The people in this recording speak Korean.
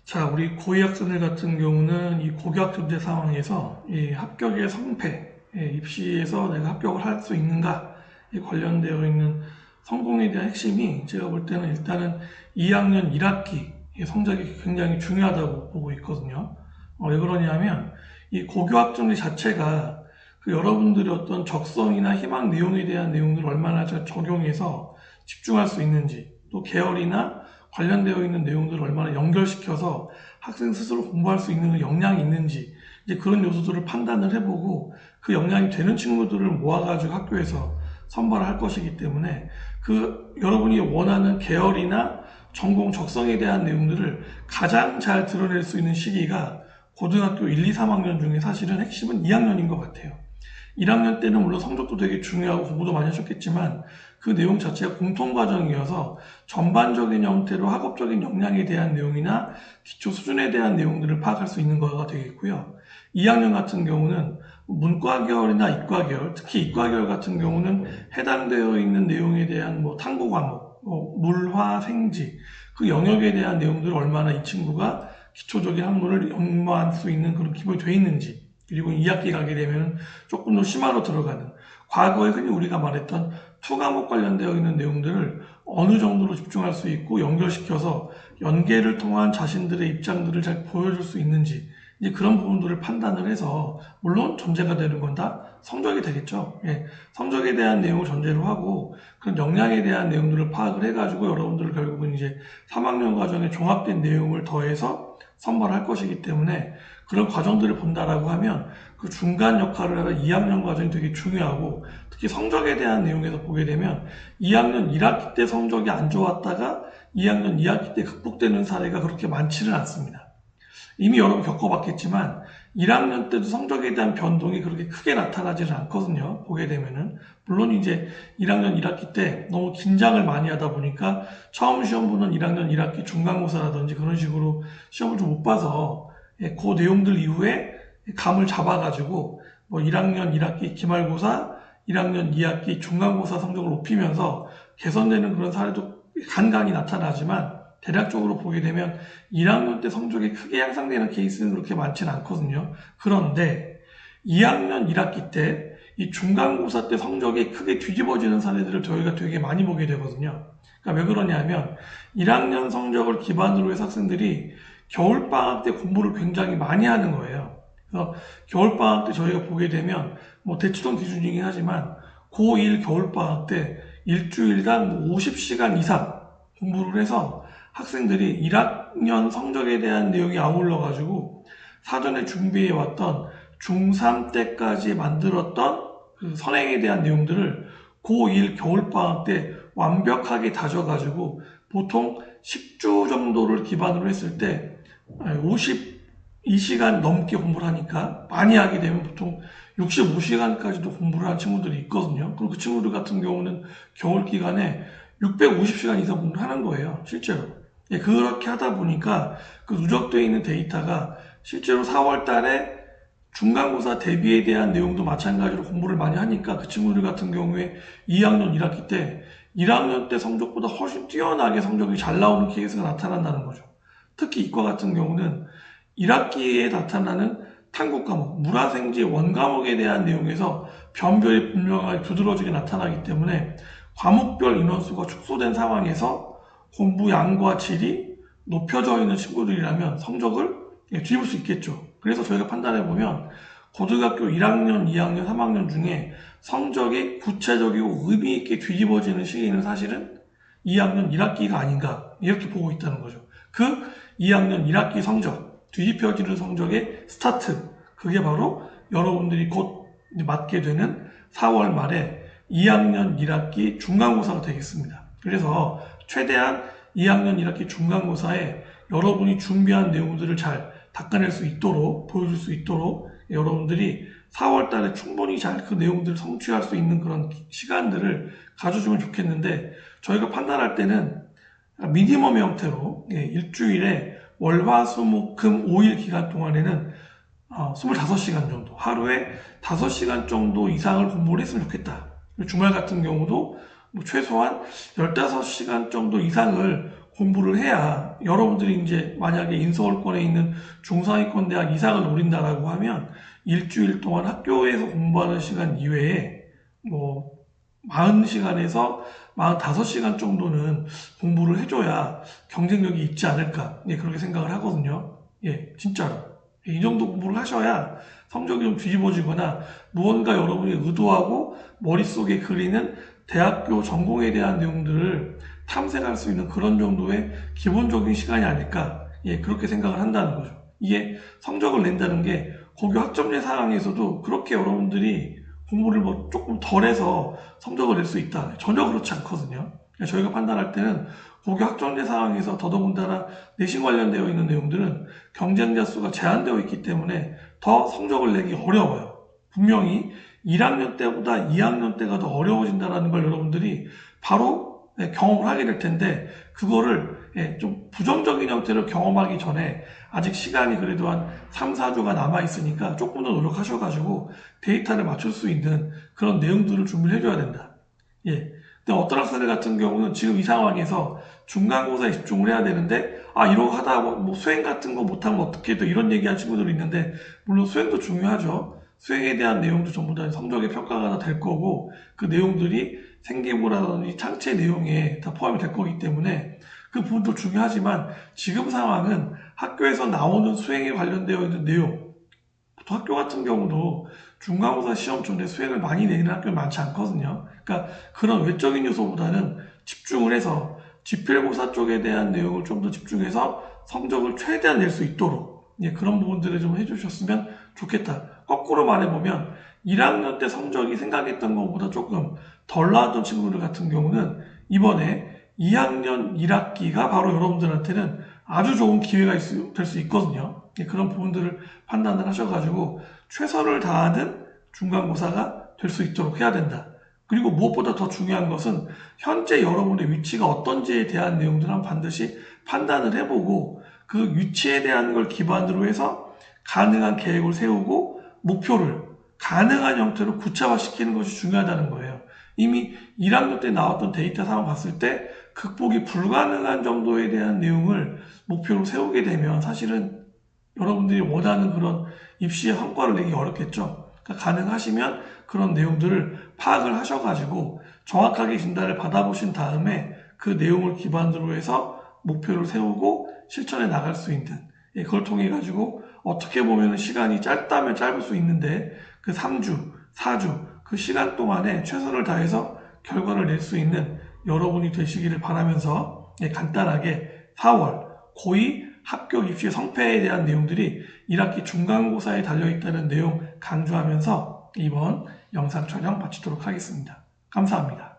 자, 우리 고위 학생들 같은 경우는 이 고교학 전제 상황에서 이 합격의 성패, 입시에서 내가 합격을 할 수 있는가, 이 관련되어 있는 성공에 대한 핵심이 제가 볼 때는 일단은 2학년 1학기 성적이 굉장히 중요하다고 보고 있거든요. 왜 그러냐면 이 고교학 전제 자체가 그 여러분들의 어떤 적성이나 희망 내용에 대한 내용들을 얼마나 잘 적용해서 집중할 수 있는지, 또 계열이나 관련되어 있는 내용들을 얼마나 연결시켜서 학생 스스로 공부할 수 있는 역량이 있는지, 이제 그런 요소들을 판단을 해보고 그 역량이 되는 친구들을 모아가지고 학교에서 선발을 할 것이기 때문에 그 여러분이 원하는 계열이나 전공 적성에 대한 내용들을 가장 잘 드러낼 수 있는 시기가 고등학교 1, 2, 3학년 중에 사실은 핵심은 2학년인 것 같아요. 1학년 때는 물론 성적도 되게 중요하고 공부도 많이 하셨겠지만 그 내용 자체가 공통과정이어서 전반적인 형태로 학업적인 역량에 대한 내용이나 기초 수준에 대한 내용들을 파악할 수 있는 거가 되겠고요. 2학년 같은 경우는 문과 계열이나 이과 계열, 특히 이과 계열 같은 경우는 해당되어 있는 내용에 대한 탐구 과목, 물화, 생지, 그 영역에 대한 내용들을 얼마나 이 친구가 기초적인 학문을 연마할 수 있는 그런 기본이 되어 있는지, 그리고 2학기 가게 되면 조금 더 심화로 들어가는, 과거에 흔히 우리가 말했던 투과목 관련되어 있는 내용들을 어느 정도로 집중할 수 있고 연결시켜서 연계를 통한 자신들의 입장들을 잘 보여줄 수 있는지, 이제 그런 부분들을 판단을 해서, 물론 전제가 되는 건 다 성적이 되겠죠. 성적에 대한 내용을 전제로 하고 그런 역량에 대한 내용들을 파악을 해가지고 여러분들을 결국은 이제 3학년 과정에 종합된 내용을 더해서 선발할 것이기 때문에, 그런 과정들을 본다라고 하면 그 중간 역할을 하는 2학년 과정이 되게 중요하고, 특히 성적에 대한 내용에서 보게 되면 2학년 1학기 때 성적이 안 좋았다가 2학년 2학기 때 극복되는 사례가 그렇게 많지는 않습니다. 이미 여러분 겪어봤겠지만 1학년 때도 성적에 대한 변동이 그렇게 크게 나타나지는 않거든요. 보게 되면은 물론 이제 1학년 1학기 때 너무 긴장을 많이 하다 보니까 처음 시험 보는 1학년 1학기 중간고사라든지 그런 식으로 시험을 좀 못 봐서 그 내용들 이후에 감을 잡아가지고 1학년 1학기 기말고사, 1학년 2학기 중간고사 성적을 높이면서 개선되는 그런 사례도 간간히 나타나지만, 대략적으로 보게 되면 1학년 때 성적이 크게 향상되는 케이스는 그렇게 많지는 않거든요. 그런데 2학년 1학기 때 이 중간고사 때 성적이 크게 뒤집어지는 사례들을 저희가 되게 많이 보게 되거든요. 그러니까 왜 그러냐면 1학년 성적을 기반으로 해서 학생들이 겨울방학 때 공부를 굉장히 많이 하는 거예요. 그래서 겨울방학 때 저희가 보게 되면 대치동 기준이긴 하지만 고1 겨울방학 때 일주일간 50시간 이상 공부를 해서 학생들이 1학년 성적에 대한 내용이 아울러가지고 사전에 준비해왔던 중3 때까지 만들었던 그 선행에 대한 내용들을 고1 겨울방학 때 완벽하게 다져가지고 보통 10주 정도를 기반으로 했을 때 52시간 넘게 공부를 하니까, 많이 하게 되면 보통 65시간까지도 공부를 한 친구들이 있거든요. 그리고 그 친구들 같은 경우는 겨울 기간에 650시간 이상 공부를 하는 거예요, 실제로. 그렇게 하다 보니까 그 누적되어 있는 데이터가 실제로 4월 달에 중간고사 대비에 대한 내용도 마찬가지로 공부를 많이 하니까 그 친구들 같은 경우에 2학년 1학기 때 1학년 때 성적보다 훨씬 뛰어나게 성적이 잘 나오는 케이스가 나타난다는 거죠. 특히 이과 같은 경우는 1학기에 나타나는 탐구 과목, 물화생지 원과목에 대한 내용에서 변별이 분명하게 두드러지게 나타나기 때문에 과목별 인원수가 축소된 상황에서 공부 양과 질이 높여져 있는 친구들이라면 성적을 뒤집을 수 있겠죠. 그래서 저희가 판단해보면 고등학교 1학년, 2학년, 3학년 중에 성적이 구체적이고 의미있게 뒤집어지는 시기는 사실은 2학년 1학기가 아닌가, 이렇게 보고 있다는 거죠. 그 2학년 1학기 성적, 뒤집혀지는 성적의 스타트, 그게 바로 여러분들이 곧 맞게 되는 4월 말에 2학년 1학기 중간고사가 되겠습니다. 그래서 최대한 2학년 1학기 중간고사에 여러분이 준비한 내용들을 잘 닦아낼 수 있도록, 보여줄 수 있도록 여러분들이 4월 달에 충분히 잘 그 내용들을 성취할 수 있는 그런 시간들을 가져주면 좋겠는데, 저희가 판단할 때는 미니멈 형태로 일주일에 월화수목금 5일 기간 동안에는 25시간 정도, 하루에 5시간 정도 이상을 공부를 했으면 좋겠다. 주말 같은 경우도 최소한 15시간 정도 이상을 공부를 해야 여러분들이 이제 만약에 인서울권에 있는 중상위권 대학 이상을 노린다라고 하면 일주일 동안 학교에서 공부하는 시간 이외에 뭐 40시간에서 45시간 정도는 공부를 해줘야 경쟁력이 있지 않을까, 예, 그렇게 생각을 하거든요. 예, 진짜로. 이 정도 공부를 하셔야 성적이 좀 뒤집어지거나 무언가 여러분이 의도하고 머릿속에 그리는 대학교 전공에 대한 내용들을 탐색할 수 있는 그런 정도의 기본적인 시간이 아닐까, 예, 그렇게 생각을 한다는 거죠. 이게 성적을 낸다는 게 고교 학점제 상황에서도 그렇게 여러분들이 공부를 뭐 조금 덜해서 성적을 낼 수 있다, 전혀 그렇지 않거든요. 저희가 판단할 때는 고교 학점제 상황에서 더더군다나 내신 관련되어 있는 내용들은 경쟁자 수가 제한되어 있기 때문에 더 성적을 내기 어려워요. 분명히 1학년 때보다 2학년 때가 더 어려워진다는 걸 여러분들이 바로 경험을 하게 될 텐데, 그거를 좀 부정적인 형태로 경험하기 전에 아직 시간이 그래도 한 3, 4주가 남아있으니까 조금 더 노력하셔가지고 데이터를 맞출 수 있는 그런 내용들을 준비를 해줘야 된다. 예. 근데 어떤 학생들 같은 경우는 지금 이 상황에서 중간고사에 집중을 해야 되는데, 이러고 하다 뭐 수행 같은 거 못하면 어떻게 또 이런 얘기하는 친구들이 있는데, 물론 수행도 중요하죠. 수행에 대한 내용도 전부 다 성적의 평가가 다 될 거고, 그 내용들이 생기부라든지 창체 내용에 다 포함이 될 거기 때문에 그 부분도 중요하지만, 지금 상황은 학교에서 나오는 수행에 관련되어 있는 내용, 또 학교 같은 경우도 중간고사 시험 전에 수행을 많이 내는 학교는 많지 않거든요. 그러니까 그런 외적인 요소보다는 집중을 해서 지필고사 쪽에 대한 내용을 좀 더 집중해서 성적을 최대한 낼 수 있도록, 그런 부분들을 좀 해주셨으면 좋겠다. 거꾸로 말해보면 1학년 때 성적이 생각했던 것보다 조금 덜 나왔던 친구들 같은 경우는 이번에 2학년 1학기가 바로 여러분들한테는 아주 좋은 기회가 될 수 있거든요. 그런 부분들을 판단을 하셔가지고 최선을 다하는 중간고사가 될 수 있도록 해야 된다. 그리고 무엇보다 더 중요한 것은 현재 여러분의 위치가 어떤지에 대한 내용들은 반드시 판단을 해보고 그 위치에 대한 걸 기반으로 해서 가능한 계획을 세우고 목표를 가능한 형태로 구체화시키는 것이 중요하다는 거예요. 이미 1학년 때 나왔던 데이터 상황 봤을 때 극복이 불가능한 정도에 대한 내용을 목표로 세우게 되면 사실은 여러분들이 원하는 그런 입시의 성과를 내기 어렵겠죠. 그러니까 가능하시면 그런 내용들을 파악을 하셔가지고 정확하게 진단을 받아보신 다음에 그 내용을 기반으로 해서 목표를 세우고 실천해 나갈 수 있는, 그걸 통해 가지고 어떻게 보면 시간이 짧다면 짧을 수 있는데 그 3주, 4주 그 시간 동안에 최선을 다해서 결과를 낼 수 있는 여러분이 되시기를 바라면서, 간단하게 4월 고2 합격 입시 성패에 대한 내용들이 1학기 중간고사에 달려있다는 내용 강조하면서 이번 영상 촬영 마치도록 하겠습니다. 감사합니다.